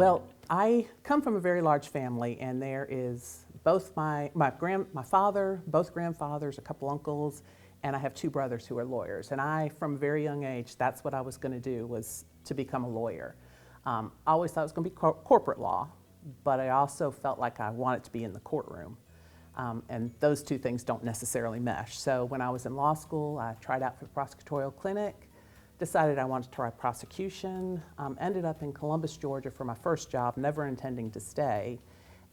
Well, I come from a very large family, and there is both my father, both grandfathers, a couple uncles, and I have two brothers who are lawyers. And I, from a very young age, that's what I was going to do, was to become a lawyer. I always thought it was going to be corporate law, but I also felt like I wanted to be in the courtroom. And those two things don't necessarily mesh. So when I was in law school, I tried out for the prosecutorial clinic, decided I wanted to try prosecution, ended up in Columbus, Georgia for my first job, never intending to stay,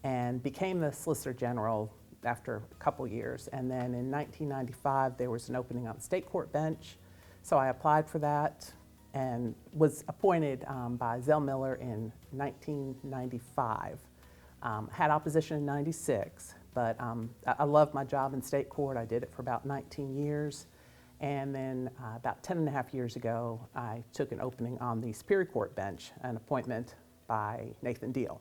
and became the Solicitor General after a couple years. And then in 1995, there was an opening on the state court bench. So I applied for that and was appointed by Zell Miller in 1995. Had opposition in 96, but I loved my job in state court. I did it for about 19 years. And then about 10 and a half years ago, I took an opening on the Superior Court bench, an appointment by Nathan Deal.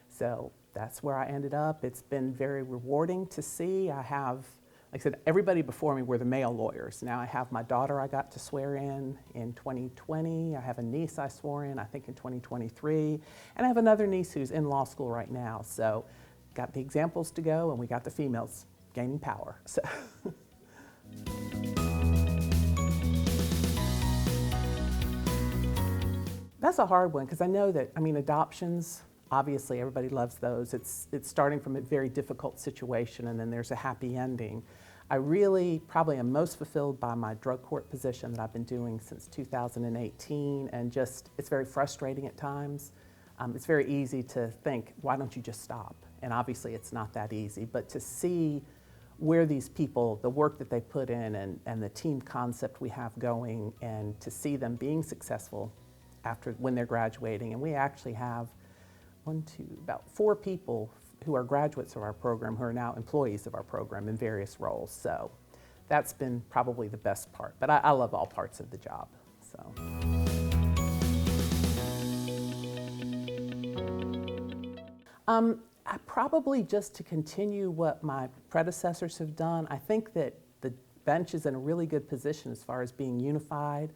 So that's where I ended up. It's been very rewarding to see. I have, like I said, everybody before me were the male lawyers. Now I have my daughter I got to swear in 2020. I have a niece I swore in, I think, in 2023. And I have another niece who's in law school right now. So got the examples to go, and we got the females gaining power. So. That's a hard one, because I know that, adoptions, obviously everybody loves those. It's starting from a very difficult situation, and then there's a happy ending. I really probably am most fulfilled by my drug court position that I've been doing since 2018, and just, it's very frustrating at times. It's very easy to think, why don't you just stop? And obviously it's not that easy, but to see where these people, the work that they put in, and the team concept we have going, and to see them being successful when they're graduating. And we actually have about 4 people who are graduates of our program who are now employees of our program in various roles. So that's been probably the best part. But I love all parts of the job. So. I probably just to continue what my predecessors have done. I think that the bench is in a really good position as far as being unified,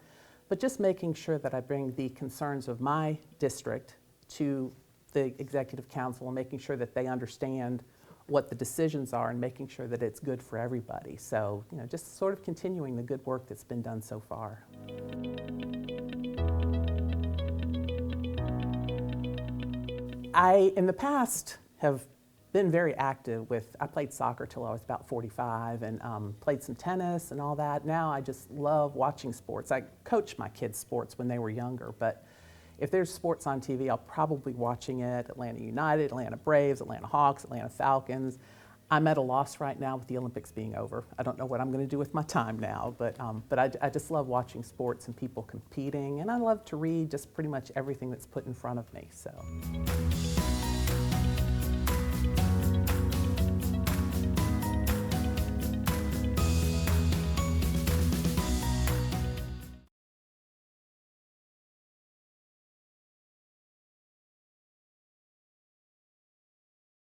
but just making sure that I bring the concerns of my district to the Executive Council and making sure that they understand what the decisions are and making sure that it's good for everybody. So, just sort of continuing the good work that's been done so far. I, in the past, have been very active I played soccer till I was about 45 and played some tennis and all that. Now I just love watching sports. I coached my kids' sports when they were younger, but if there's sports on TV, I'll probably be watching it. Atlanta United, Atlanta Braves, Atlanta Hawks, Atlanta Falcons. I'm at a loss right now with the Olympics being over. I don't know what I'm going to do with my time now, but I just love watching sports and people competing, and I love to read just pretty much everything that's put in front of me. So.